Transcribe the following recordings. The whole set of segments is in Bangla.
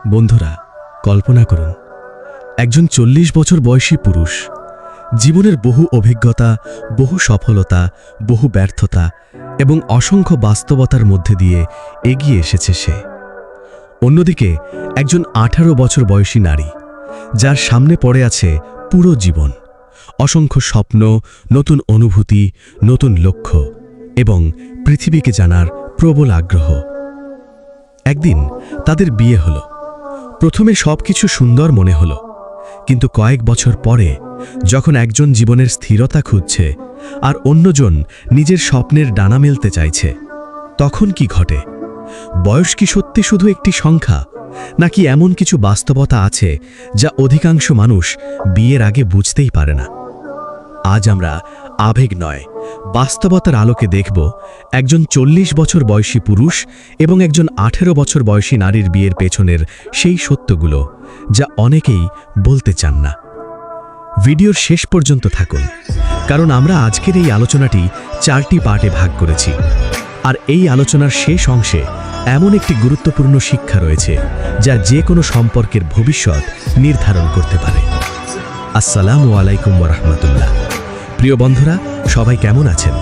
বন্ধুরা, কল্পনা করুন একজন 40 বছর বয়সী পুরুষ, জীবনের বহু অভিজ্ঞতা, বহু সফলতা, বহু ব্যর্থতা এবং অসংখ্য বাস্তবতার মধ্যে দিয়ে এগিয়ে এসেছে সে। অন্যদিকে একজন 18 বছর বয়সী নারী, যার সামনে পড়ে আছে পুরো জীবন, অসংখ্য স্বপ্ন, নতুন অনুভূতি, নতুন লক্ষ্য এবং পৃথিবীকে জানার প্রবল আগ্রহ। একদিন তাদের বিয়ে হলো। প্রথমে সবকিছু সুন্দর মনে হলো, কিন্তু কয়েক বছর পরে যখন একজন জীবনের স্থিরতা খুঁজছে আর অন্যজন নিজের স্বপ্নের ডানা মেলতে চাইছে, তখন কি ঘটে? বয়স কি সত্যি শুধু একটি সংখ্যা, নাকি এমন কিছু বাস্তবতা আছে যা অধিকাংশ মানুষ বিয়ের আগে বুঝতেই পারে না? আজ আমরা আবেগ নয়, বাস্তবতার আলোকে দেখব একজন 40 বছর বয়সী পুরুষ এবং একজন 18 বছর বয়সী নারীর বিয়ের পেছনের সেই সত্যগুলো যা অনেকেই বলতে চান না। ভিডিওর শেষ পর্যন্ত থাকুন, কারণ আমরা আজকের এই আলোচনাটি 4টি পার্টে ভাগ করেছি। আর এই আলোচনার শেষ অংশে এমন একটি গুরুত্বপূর্ণ শিক্ষা রয়েছে যা যে কোনো সম্পর্কের ভবিষ্যৎ নির্ধারণ করতে পারে। আসসালামু আলাইকুম ওয়া রাহমাতুল্লাহ। প্রিয় বন্ধুরা, সবাই কেমন আছেন?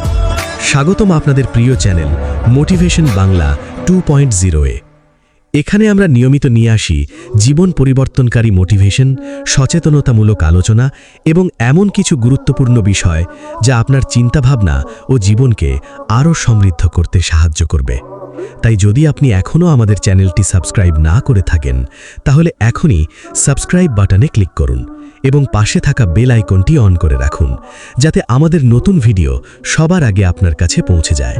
স্বাগতম আপনাদের প্রিয় চ্যানেল মোটিভেশন বাংলা 2.0-এ। এখানে আমরা নিয়মিত নিয়ে আসি জীবন পরিবর্তনকারী মোটিভেশন, সচেতনতামূলক আলোচনা এবং এমন কিছু গুরুত্বপূর্ণ বিষয় যা আপনার চিন্তাভাবনা ও জীবনকে আরও সমৃদ্ধ করতে সাহায্য করবে। তাই যদি আপনি এখনও আমাদের চ্যানেলটি সাবস্ক্রাইব না করে থাকেন, তাহলে এখনই সাবস্ক্রাইব বাটনে ক্লিক করুন এবং পাশে থাকা বেল আইকনটি অন করে রাখুন, যাতে আমাদের নতুন ভিডিও সবার আগে আপনার কাছে পৌঁছে যায়।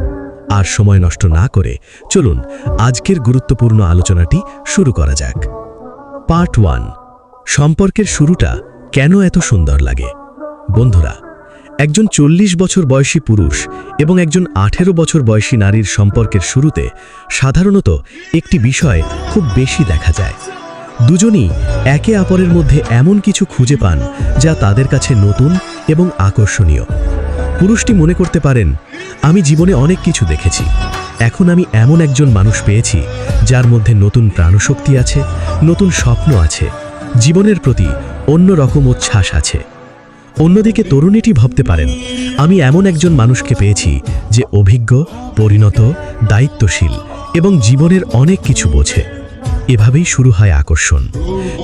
আর সময় নষ্ট না করে চলুন আজকের গুরুত্বপূর্ণ আলোচনাটি শুরু করা যাক। পার্ট 1, সম্পর্কের শুরুটা কেন এত সুন্দর লাগে? বন্ধুরা, একজন 40 বছর বয়সী পুরুষ এবং একজন 18 বছর বয়সী নারীর সম্পর্কের শুরুতে সাধারণত একটি বিষয় খুব বেশি দেখা যায়। দুজনই একে অপরের মধ্যে এমন কিছু খুঁজে পান যা তাদের কাছে নতুন এবং আকর্ষণীয়। পুরুষটি মনে করতে পারেন, আমি জীবনে অনেক কিছু দেখেছি, এখন আমি এমন একজন মানুষ পেয়েছি যার মধ্যে নতুন প্রাণশক্তি আছে, নতুন স্বপ্ন আছে, জীবনের প্রতি অন্য রকম উচ্ছ্বাস আছে। অন্যদিকে তরুণীটি ভাবতে পারেন, আমি এমন একজন মানুষকে পেয়েছি যে অভিজ্ঞ, পরিণত, দায়িত্বশীল এবং জীবনের অনেক কিছু বোঝে। এভাবেই শুরু হয় আকর্ষণ।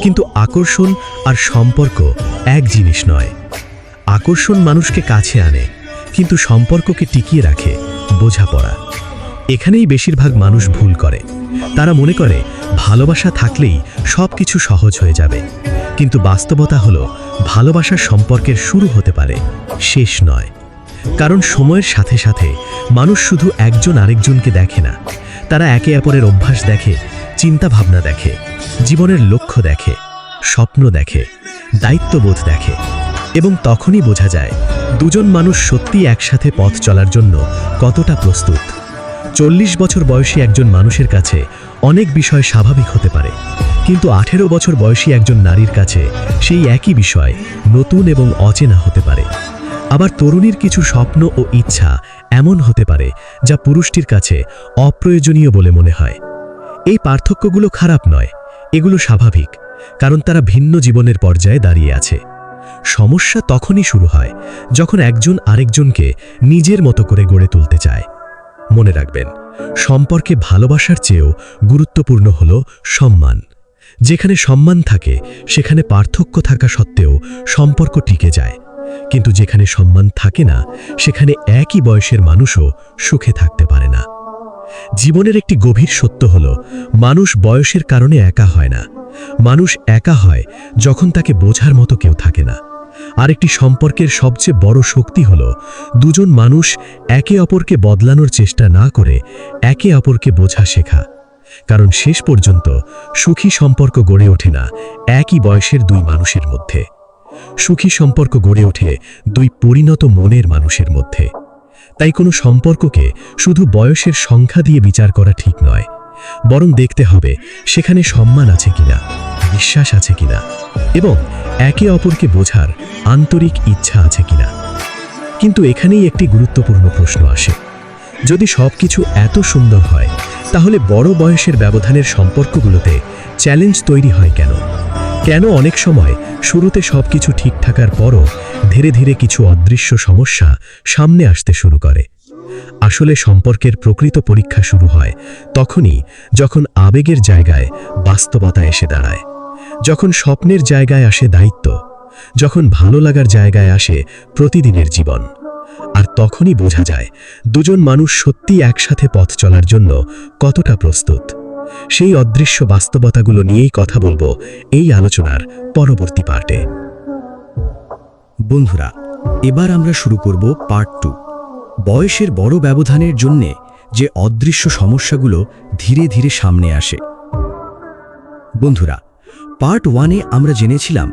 কিন্তু আকর্ষণ আর সম্পর্ক এক জিনিস নয়। আকর্ষণ মানুষকে কাছে আনে, কিন্তু সম্পর্ককে টিকিয়ে রাখে বোঝাপড়া। এখানেই বেশিরভাগ মানুষ ভুল করে। তারা মনে করে ভালোবাসা থাকলেই সব কিছু সহজ হয়ে যাবে, কিন্তু বাস্তবতা হলো ভালোবাসার সম্পর্কের শুরু হতে পারে, শেষ নয়। কারণ সময়ের সাথে সাথে মানুষ শুধু একজন আরেকজনকে দেখে না, তারা একে অপরের অভ্যাস দেখে, চিন্তাভাবনা দেখে, জীবনের লক্ষ্য দেখে, স্বপ্ন দেখে, দায়িত্ববোধ দেখে। এবং তখনই বোঝা যায় দুজন মানুষ সত্যি একসাথে পথ চলার জন্য কতটা প্রস্তুত। 40 বছর বয়সী একজন মানুষের কাছে অনেক বিষয় স্বাভাবিক হতে পারে, কিন্তু 18 বছর বয়সী একজন নারীর কাছে সেই একই বিষয় নতুন এবং অচেনা হতে পারে। আবার তরুণীর কিছু স্বপ্ন ও ইচ্ছা এমন হতে পারে যা পুরুষটির কাছে অপ্রয়োজনীয় বলে মনে হয়। এই পার্থক্যগুলো খারাপ নয়, এগুলো স্বাভাবিক, কারণ তারা ভিন্ন জীবনের পর্যায়ে দাঁড়িয়ে আছে। সমস্যা তখনই শুরু হয় যখন একজন আরেকজনকে নিজের মতো করে গড়ে তুলতে চায়। মনে রাখবেন, সম্পর্কে ভালোবাসার চেয়েও গুরুত্বপূর্ণ হলো সম্মান। যেখানে সম্মান থাকে সেখানে পার্থক্য থাকা সত্ত্বেও সম্পর্ক টিকে যায়, কিন্তু যেখানে সম্মান থাকে না সেখানে একই বয়সের মানুষও সুখে থাকতে পারে না। জীবনের একটি গভীর সত্য হলো, মানুষ বয়সের কারণে একা হয় না। মানুষ একা হয় যখন তাকে বোঝার মতো কেউ থাকে না। আর একটি সম্পর্কের সবচেয়ে বড় শক্তি হলো দুজন মানুষ একে অপরকে বদলানোর চেষ্টা না করে একে অপরকে বোঝা শেখা। কারণ শেষ পর্যন্ত সুখী সম্পর্ক গড়ে ওঠে না একই বয়সের দুই মানুষের মধ্যে। সুখী সম্পর্ক গড়ে ওঠে দুই পরিণত মনের মানুষের মধ্যে। তাই কোনো সম্পর্ককে শুধু বয়সের সংখ্যা দিয়ে বিচার করা ঠিক নয়, বরং দেখতে হবে সেখানে সম্মান আছে কিনা, বিশ্বাস আছে কিনা এবং একে অপরকে বোঝার আন্তরিক ইচ্ছা আছে কিনা। কিন্তু এখানেই একটি গুরুত্বপূর্ণ প্রশ্ন আসে, যদি সবকিছু এত সুন্দর হয় তাহলে বড় বয়সের ব্যবধানের সম্পর্কগুলোতে চ্যালেঞ্জ তৈরি হয় কেন? কেন অনেক সময় শুরুতে সবকিছু ঠিক থাকার পরও ধীরে ধীরে কিছু অদৃশ্য সমস্যা সামনে আসতে শুরু করে? আসলে সম্পর্কের প্রকৃত পরীক্ষা শুরু হয় তখনই, যখন আবেগের জায়গায় বাস্তবতা এসে দাঁড়ায়, যখন স্বপ্নের জায়গায় আসে দায়িত্ব, যখন ভালো লাগার জায়গায় আসে প্রতিদিনের জীবন। আর তখনই বোঝা যায় দুজন মানুষ সত্যি একসাথে পথ চলার জন্য কতটা প্রস্তুত। সেই অদৃশ্য বাস্তবতাগুলো নিয়েই কথা বলবো এই আলোচনার পরবর্তী পার্টে। বন্ধুরা, এবার আমরা শুরু করব পার্ট 2, বয়সের বড় ব্যবধানের জন্যে যে অদৃশ্য সমস্যাগুলো ধীরে ধীরে সামনে আসে। বন্ধুরা, পার্ট 1-এ আমরা জেনেছিলাম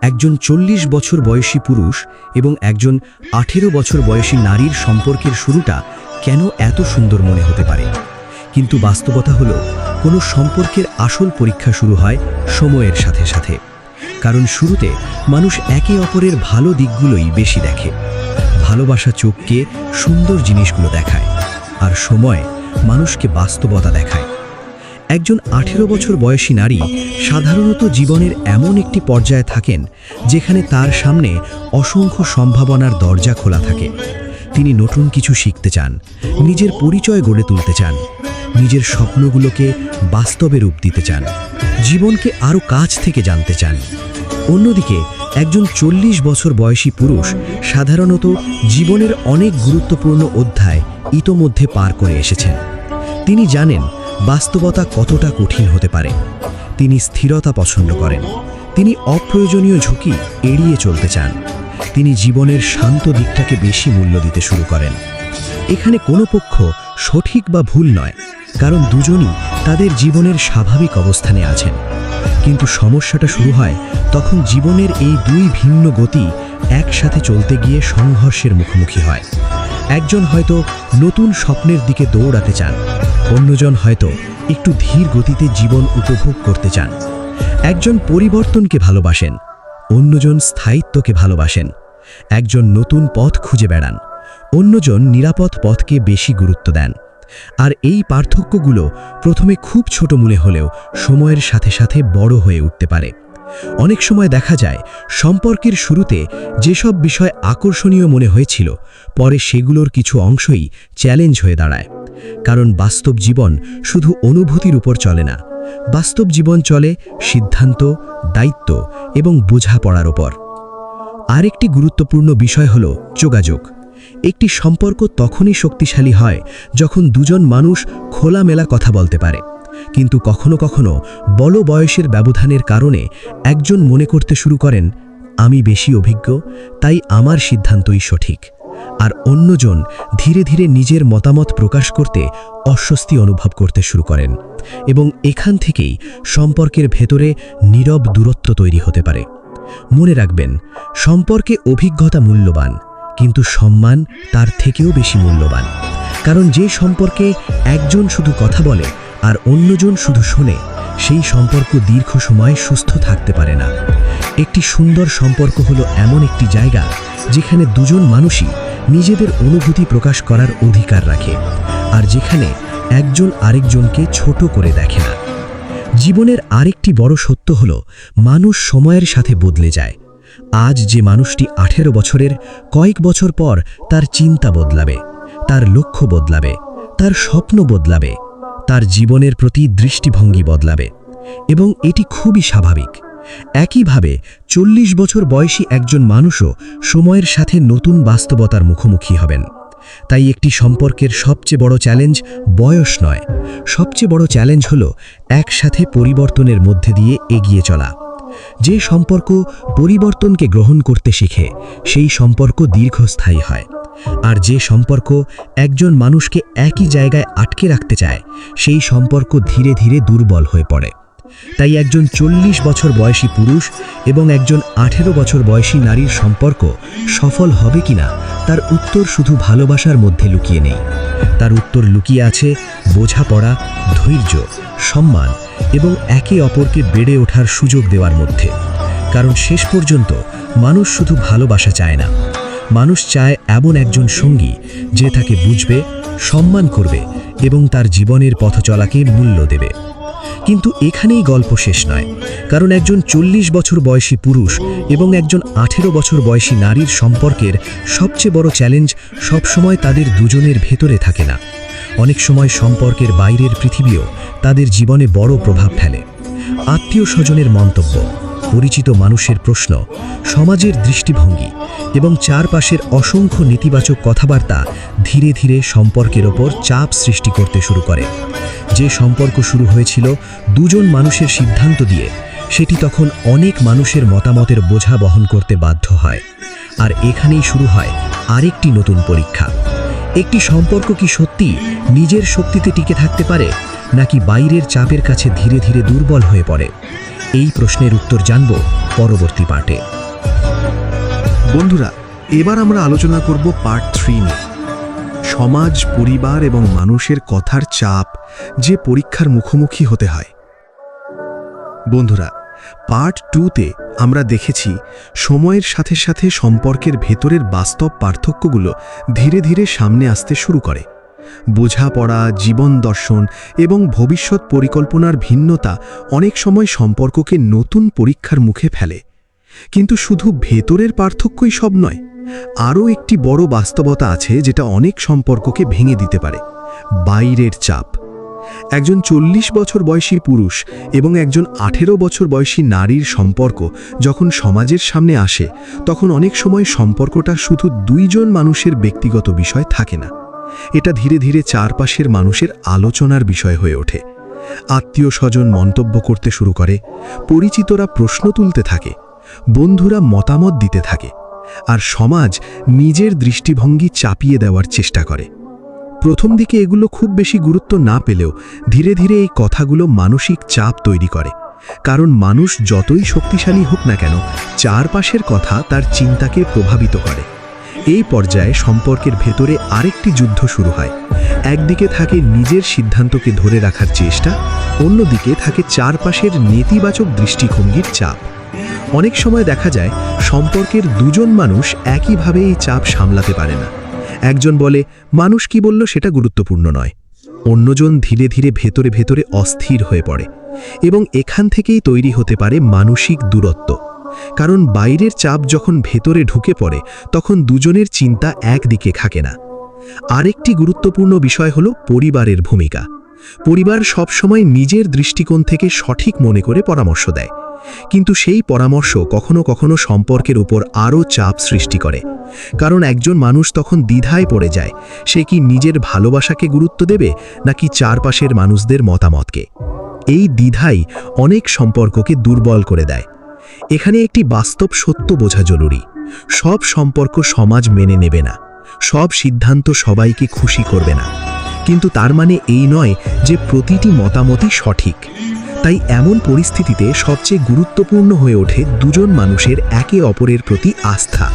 একজন 40 বছর বয়সী পুরুষ এবং একজন 18 বছর বয়সী নারীর সম্পর্কের শুরুটা কেন এত সুন্দর মনে হতে পারে। কিন্তু বাস্তবতা হলো, কোনো সম্পর্কের আসল পরীক্ষা শুরু হয় সময়ের সাথে সাথে। কারণ শুরুতে মানুষ একে অপরের ভালো দিকগুলোই বেশি দেখে। ভালোবাসা চোখকে সুন্দর জিনিসগুলো দেখায়, আর সময় মানুষকে বাস্তবতা দেখায়। একজন 18 বছর বয়সী নারী সাধারণত জীবনের এমন একটি পর্যায়ে থাকেন যেখানে তার সামনে অসংখ্য সম্ভাবনার দরজা খোলা থাকে। তিনি নতুন কিছু শিখতে চান, নিজের পরিচয় গড়ে তুলতে চান, নিজের স্বপ্নগুলোকে বাস্তবে রূপ দিতে চান, জীবনকে আরও কাছ থেকে জানতে চান। অন্যদিকে একজন 40 বছর বয়সী পুরুষ সাধারণত জীবনের অনেক গুরুত্বপূর্ণ অধ্যায় ইতোমধ্যে পার করে এসেছেন। তিনি জানেন বাস্তবতা কতটা কঠিন হতে পারে। তিনি স্থিরতা পছন্দ করেন, তিনি অপ্রয়োজনীয় ঝুঁকি এড়িয়ে চলতে চান, তিনি জীবনের শান্ত দিকটাকে বেশি মূল্য দিতে শুরু করেন। এখানে কোনো পক্ষ সঠিক বা ভুল নয়, কারণ দুজনই তাদের জীবনের স্বাভাবিক অবস্থানে আছেন। কিন্তু সমস্যাটা শুরু হয় তখন জীবনের এই দুই ভিন্ন গতি একসাথে চলতে গিয়ে সংঘর্ষের মুখোমুখি হয়। একজন হয়তো নতুন স্বপ্নের দিকে দৌড়াতে চান, অন্যজন হয়তো একটু ধীর গতিতে জীবন উপভোগ করতে চান। একজন পরিবর্তনকে ভালোবাসেন, অন্যজন স্থায়িত্বকে ভালোবাসেন। একজন নতুন পথ খুঁজে বেড়ান, অন্যজন নিরাপদ পথকে বেশি গুরুত্ব দেন। আর এই পার্থক্যগুলো প্রথমে খুব ছোট মনে হলেও সময়ের সাথে সাথে বড় হয়ে উঠতে পারে। অনেক সময় দেখা যায় সম্পর্কের শুরুতে যেসব বিষয় আকর্ষণীয় মনে হয়েছিল, পরে সেগুলোর কিছু অংশই চ্যালেঞ্জ হয়ে দাঁড়ায়। কারণ বাস্তব জীবন শুধু অনুভূতির উপর চলে না, বাস্তব জীবন চলে সিদ্ধান্ত, দায়িত্ব এবং বোঝাপড়ার উপর। আরেকটি গুরুত্বপূর্ণ বিষয় হলো যোগাযোগ। একটি সম্পর্ক তখনই শক্তিশালী হয় যখন দুজন মানুষ খোলামেলা কথা বলতে পারে। কিন্তু কখনো কখনো বড় বয়সের ব্যবধানের কারণে একজন মনে করতে শুরু করেন, আমি বেশি অভিজ্ঞ, তাই আমার সিদ্ধান্তই সঠিক। আর অন্যজন ধীরে ধীরে নিজের মতামত প্রকাশ করতে অস্বস্তি অনুভব করতে শুরু করেন, এবং এখান থেকেই সম্পর্কের ভেতরে নীরব দূরত্ব তৈরি হতে পারে। মনে রাখবেন, সম্পর্কে অভিজ্ঞতা মূল্যবান, কিন্তু সম্মান তার থেকেও বেশি মূল্যবান। কারণ যে সম্পর্কে একজন শুধু কথা বলে আর অন্যজন শুধু শোনে, সেই সম্পর্ক দীর্ঘ সময় সুস্থ থাকতে পারে না। একটি সুন্দর সম্পর্ক হলো এমন একটি জায়গা যেখানে দুজন মানুষই নিজেদের অনুভূতি প্রকাশ করার অধিকার রাখে, আর যেখানে একজন আরেকজনকে ছোট করে দেখে না। জীবনের আরেকটি বড় সত্য হলো, মানুষ সময়ের সাথে বদলে যায়। আজ যে মানুষটি 18 বছরের, কয়েক বছর পর তার চিন্তা বদলাবে, তার লক্ষ্য বদলাবে, তার স্বপ্ন বদলাবে, তার জীবনের প্রতি দৃষ্টিভঙ্গি বদলাবে, এবং এটি খুবই স্বাভাবিক। একইভাবে 40 বছর বয়সী একজন মানুষও সময়ের সাথে নতুন বাস্তবতার মুখোমুখি হবেন। তাই একটি সম্পর্কের সবচেয়ে বড় চ্যালেঞ্জ বয়স নয়, সবচেয়ে বড় চ্যালেঞ্জ হলো একসাথে পরিবর্তনের মধ্যে দিয়ে এগিয়ে চলা। যে সম্পর্ক পরিবর্তনকে গ্রহণ করতে শিখে, সেই সম্পর্ক দীর্ঘস্থায়ী হয়। আর যে সম্পর্ক একজন মানুষকে একই জায়গায় আটকে রাখতে চায়, সেই সম্পর্ক ধীরে ধীরে দুর্বল হয়ে পড়ে। তাই একজন 40 বছর বয়সী পুরুষ এবং একজন 18 বছর বয়সী নারীর সম্পর্ক সফল হবে কিনা, তার উত্তর শুধু ভালোবাসার মধ্যে লুকিয়ে নেই। তার উত্তর লুকিয়ে আছে বোঝাপড়া, ধৈর্য, সম্মান এবং একে অপরকে বেড়ে ওঠার সুযোগ দেওয়ার মধ্যে। কারণ শেষ পর্যন্ত মানুষ শুধু ভালোবাসা চায় না, মানুষ চায় এমন একজন সঙ্গী যে তাকে বুঝবে, সম্মান করবে এবং তার জীবনের পথ চলাকে মূল্য দেবে। কিন্তু এখানেই গল্প শেষ নয়, কারণ একজন 40 বছর বয়সী পুরুষ এবং একজন 18 বছর বয়সী নারীর সম্পর্কের সবচেয়ে বড় চ্যালেঞ্জ সবসময় তাদের দুজনের ভেতরে থাকে না। অনেক সময় সম্পর্কের বাইরের পৃথিবীও তাদের জীবনে বড় প্রভাব ফেলে। আত্মীয় স্বজনের মন্তব্য, পরিচিত মানুষের প্রশ্ন, সমাজের দৃষ্টিভঙ্গি এবং চারপাশের অসংখ্য নেতিবাচক কথাবার্তা ধীরে ধীরে সম্পর্কের ওপর চাপ সৃষ্টি করতে শুরু করে। যে সম্পর্ক শুরু হয়েছিল দুজন মানুষের সিদ্ধান্ত দিয়ে, সেটি তখন অনেক মানুষের মতামতের বোঝা বহন করতে বাধ্য হয়। আর এখানেই শুরু হয় আরেকটি নতুন পরীক্ষা। একটি সম্পর্ক কি সত্যি নিজের শক্তিতে টিকে থাকতে পারে, নাকি বাইরের চাপের কাছে ধীরে ধীরে দুর্বল হয়ে পড়ে? এই প্রশ্নের উত্তর জানব পরবর্তী পার্টে। বন্ধুরা, এবার আমরা আলোচনা করব পার্ট 3 নিয়ে। সমাজ, পরিবার এবং মানুষের কথার চাপ যে পরীক্ষার মুখোমুখি হতে হয়। বন্ধুরা, পার্ট 2তে আমরা দেখেছি সময়ের সাথে সাথে সম্পর্কের ভেতরের বাস্তব পার্থক্যগুলো ধীরে ধীরে সামনে আসতে শুরু করে। বোঝাপড়া, জীবন দর্শন এবং ভবিষ্যৎ পরিকল্পনার ভিন্নতা অনেক সময় সম্পর্ককে নতুন পরীক্ষার মুখে ফেলে। কিন্তু শুধু ভেতরের পার্থক্যই সব নয়, আরও একটি বড় বাস্তবতা আছে যেটা অনেক সম্পর্ককে ভেঙে দিতে পারে: বাইরের চাপ। একজন 40 বছর বয়সী পুরুষ এবং একজন 18 বছর বয়সী নারীর সম্পর্ক যখন সমাজের সামনে আসে, তখন অনেক সময় সম্পর্কটা শুধু দুইজন মানুষের ব্যক্তিগত বিষয় থাকে না। এটা ধীরে ধীরে চারপাশের মানুষের আলোচনার বিষয় হয়ে ওঠে। আত্মীয় স্বজন মন্তব্য করতে শুরু করে, পরিচিতরা প্রশ্ন তুলতে থাকে, বন্ধুরা মতামত দিতে থাকে, আর সমাজ নিজের দৃষ্টিভঙ্গি চাপিয়ে দেওয়ার চেষ্টা করে। প্রথম দিকে এগুলো খুব বেশি গুরুত্ব না পেলেও ধীরে ধীরে এই কথাগুলো মানসিক চাপ তৈরি করে। কারণ মানুষ যতই শক্তিশালী হোক না কেন, চারপাশের কথা তার চিন্তাকে প্রভাবিত করে। এই পর্যায়ে সম্পর্কের ভেতরে আরেকটি যুদ্ধ শুরু হয়। একদিকে থাকে নিজের সিদ্ধান্তকে ধরে রাখার চেষ্টা, অন্যদিকে থাকে চারপাশের নেতিবাচক দৃষ্টিভঙ্গির চাপ। অনেক সময় দেখা যায় সম্পর্কের দুজন মানুষ একইভাবে এই চাপ সামলাতে পারে না। একজন বলে, মানুষ কি বলল সেটা গুরুত্বপূর্ণ নয়। অন্যজন ধীরে ধীরে ভেতরে ভেতরে অস্থির হয়ে পড়ে, এবং এখান থেকেই তৈরি হতে পারে মানসিক দূরত্ব। কারণ বাইরের চাপ যখন ভেতরে ঢুকে পড়ে, তখন দুজনের চিন্তা একদিকে থাকে না। আরেকটি গুরুত্বপূর্ণ বিষয় হলো পরিবারের ভূমিকা। পরিবার সবসময় নিজের দৃষ্টিকোণ থেকে সঠিক মনে করে পরামর্শ দেয়, কিন্তু সেই পরামর্শ কখনো কখনো সম্পর্কের উপর আরও চাপ সৃষ্টি করে। কারণ একজন মানুষ তখন দ্বিধায় পড়ে যায়, সে কি নিজের ভালোবাসাকে গুরুত্ব দেবে নাকি চারপাশের মানুষদের মতামতকে। এই দ্বিধাই অনেক সম্পর্ককে দুর্বল করে দেয়। এখানে একটি বাস্তব সত্য বোঝা জরুরি: সব সম্পর্ক সমাজ মেনে নেবে না, সব সিদ্ধান্ত সবাইকে খুশি করবে না, কিন্তু তার মানে এই নয় যে প্রতিটি মতামতই সঠিক। তাই এমন পরিস্থিতিতে সবচেয়ে গুরুত্বপূর্ণ হয়ে ওঠে দুজন মানুষের একে অপরের প্রতি আস্থা।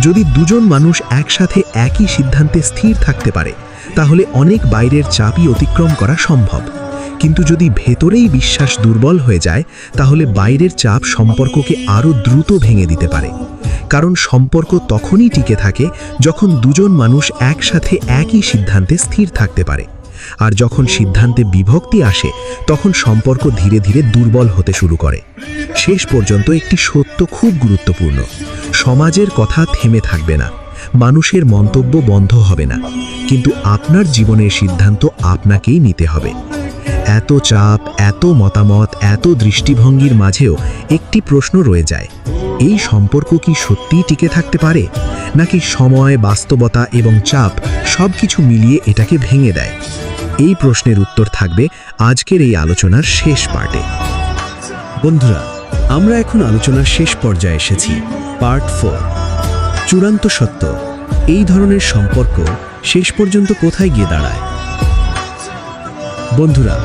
যদি দুজন মানুষ একসাথে একই সিদ্ধান্তে স্থির থাকতে পারে, তাহলে অনেক বাইরের চাপই অতিক্রম করা সম্ভব। কিন্তু যদি ভেতরেই বিশ্বাস দুর্বল হয়ে যায়, তাহলে বাইরের চাপ সম্পর্ককে আরও দ্রুত ভেঙে দিতে পারে। কারণ সম্পর্ক তখনই টিকে থাকে যখন দুজন মানুষ একসাথে একই সিদ্ধান্তে স্থির থাকতে পারে। আর যখন সিদ্ধান্তে বিভক্তি আসে, তখন সম্পর্ক ধীরে ধীরে দুর্বল হতে শুরু করে। শেষ পর্যন্ত একটি সত্য খুব গুরুত্বপূর্ণ: সমাজের কথা থেমে থাকবে না, মানুষের মন্তব্য বন্ধ হবে না, কিন্তু আপনার জীবনের সিদ্ধান্ত আপনাকেই নিতে হবে। এত চাপ, এত মতামত, এত দৃষ্টিভঙ্গির মাঝেও একটি প্রশ্ন রয়ে যায়: এই সম্পর্ক কি সত্যিই টিকে থাকতে পারে, নাকি সময়, বাস্তবতা এবং চাপ সবকিছু মিলিয়ে এটাকে ভেঙে দেয়? এই প্রশ্নের উত্তর থাকবে আজকের এই আলোচনার শেষ পার্টে। বন্ধুরা, আমরা এখন আলোচনার শেষ পর্যায়ে এসেছি, পার্ট 4। চূড়ান্ত সত্য: এই ধরনের সম্পর্ক শেষ পর্যন্ত কোথায় গিয়ে দাঁড়ায়? বন্ধুরা,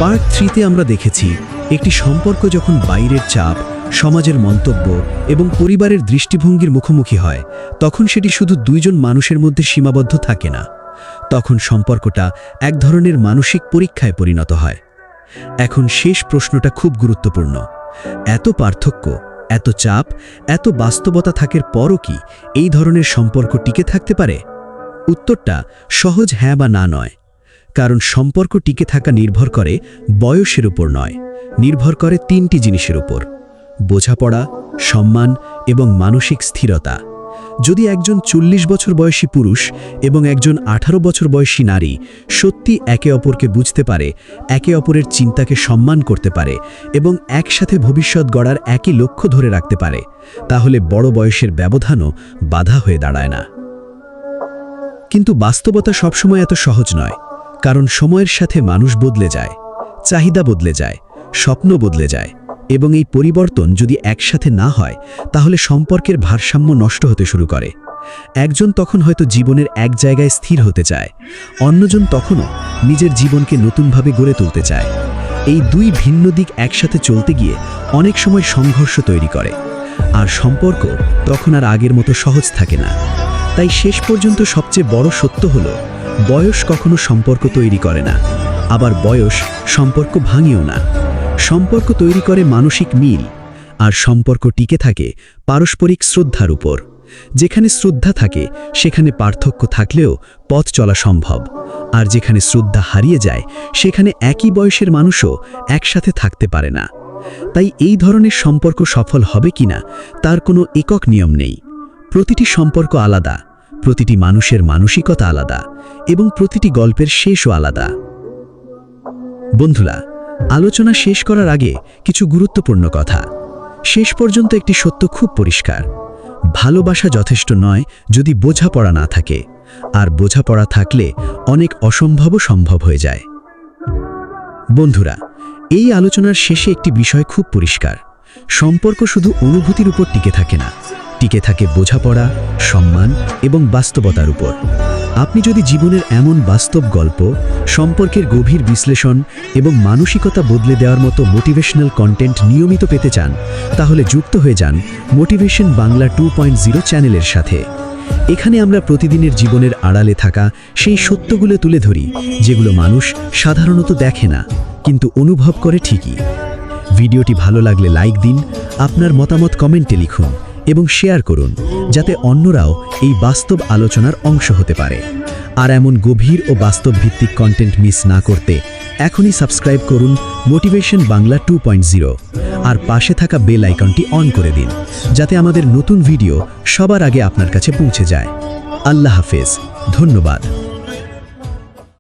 পার্ট 3তে আমরা দেখেছি একটি সম্পর্ক যখন বাইরের চাপ, সমাজের মন্তব্য এবং পরিবারের দৃষ্টিভঙ্গির মুখোমুখি হয়, তখন সেটি শুধু দুইজন মানুষের মধ্যে সীমাবদ্ধ থাকে না। তখন সম্পর্কটা এক ধরনের মানসিক পরীক্ষায় পরিণত হয়। এখন শেষ প্রশ্নটা খুব গুরুত্বপূর্ণ: এত পার্থক্য এত চাপ, এত বাস্তবতা থাকার পরও কি এই ধরনের সম্পর্ক টিকে থাকতে পারে? উত্তরটা সহজ হ্যাঁ বা না নয়। কারণ সম্পর্ক টিকে থাকা নির্ভর করে বয়সের উপর নয়, নির্ভর করে 3টি জিনিসের উপর: বোঝাপড়া, সম্মান এবং মানসিক স্থিরতা। যদি একজন 40 বছর বয়সী পুরুষ এবং একজন 18 বছর বয়সী নারী সত্যি একে অপরকে বুঝতে পারে, একে অপরের চিন্তাকে সম্মান করতে পারে এবং একসাথে ভবিষ্যৎ গড়ার একই লক্ষ্য ধরে রাখতে পারে, তাহলে বড় বয়সের ব্যবধানও বাধা হয়ে দাঁড়ায় না। কিন্তু বাস্তবতা সবসময় এত সহজ নয়, কারণ সময়ের সাথে মানুষ বদলে যায়, চাহিদা বদলে যায়, স্বপ্ন বদলে যায়, এবং এই পরিবর্তন যদি একসাথে না হয় তাহলে সম্পর্কের ভারসাম্য নষ্ট হতে শুরু করে। একজন তখন হয়তো জীবনের এক জায়গায় স্থির হতে চায়, অন্যজন তখনও নিজের জীবনকে নতুনভাবে গড়ে তুলতে চায়। এই দুই ভিন্ন দিক একসাথে চলতে গিয়ে অনেক সময় সংঘর্ষ তৈরি করে, আর সম্পর্ক তখন আর আগের মতো সহজ থাকে না। তাই শেষ পর্যন্ত সবচেয়ে বড় সত্য হলো, বয়স কখনো সম্পর্ক তৈরি করে না, আবার বয়স সম্পর্ক ভাঙেও না। সম্পর্ক তৈরি করে মানসিক মিল, আর সম্পর্ক টিকে থাকে পারস্পরিক শ্রদ্ধার উপর। যেখানে শ্রদ্ধা থাকে সেখানে পার্থক্য থাকলেও পথ চলা সম্ভব, আর যেখানে শ্রদ্ধা হারিয়ে যায় সেখানে একই বয়সের মানুষও একসাথে থাকতে পারে না। তাই এই ধরনের সম্পর্ক সফল হবে কিনা তার কোনো একক নিয়ম নেই। প্রতিটি সম্পর্ক আলাদা, প্রতিটি মানুষের মানসিকতা আলাদা, এবং প্রতিটি গল্পের শেষও আলাদা। বন্ধুরা, আলোচনা শেষ করার আগে কিছু গুরুত্বপূর্ণ কথা। শেষ পর্যন্ত একটি সত্য খুব পরিষ্কার: ভালোবাসা যথেষ্ট নয় যদি বোঝাপড়া না থাকে, আর বোঝাপড়া থাকলে অনেক অসম্ভবও সম্ভব হয়ে যায়। বন্ধুরা, এই আলোচনার শেষে একটি বিষয় খুব পরিষ্কার: সম্পর্ক শুধু অনুভূতির উপর টিকে থাকে না, টিকে থাকে বোঝাপড়া, সম্মান এবং বাস্তবতার উপর। আপনি যদি জীবনের এমন বাস্তব গল্প, সম্পর্কের গভীর বিশ্লেষণ এবং মানসিকতা বদলে দেওয়ার মতো মোটিভেশনাল কন্টেন্ট নিয়মিত পেতে চান, তাহলে যুক্ত হয়ে যান মোটিভেশন বাংলা 2.0 চ্যানেলের সাথে। এখানে আমরা প্রতিদিনের জীবনের আড়ালে থাকা সেই সত্যগুলো তুলে ধরি, যেগুলো মানুষ সাধারণত দেখে না, কিন্তু অনুভব করে ঠিকই। ভিডিওটি ভালো লাগলে লাইক দিন, আপনার মতামত কমেন্টে লিখুন এবং শেয়ার করুন, যাতে অন্যরাও এই বাস্তব আলোচনার অংশ হতে পারে। আর এমন গভীর ও বাস্তব ভিত্তিক কন্টেন্ট মিস না করতে এখনই সাবস্ক্রাইব করুন মোটিভেশন বাংলা 2.0, আর পাশে থাকা বেল আইকনটি অন করে দিন, যাতে আমাদের নতুন ভিডিও সবার আগে আপনার কাছে পৌঁছে যায়। আল্লাহ হাফেজ, ধন্যবাদ।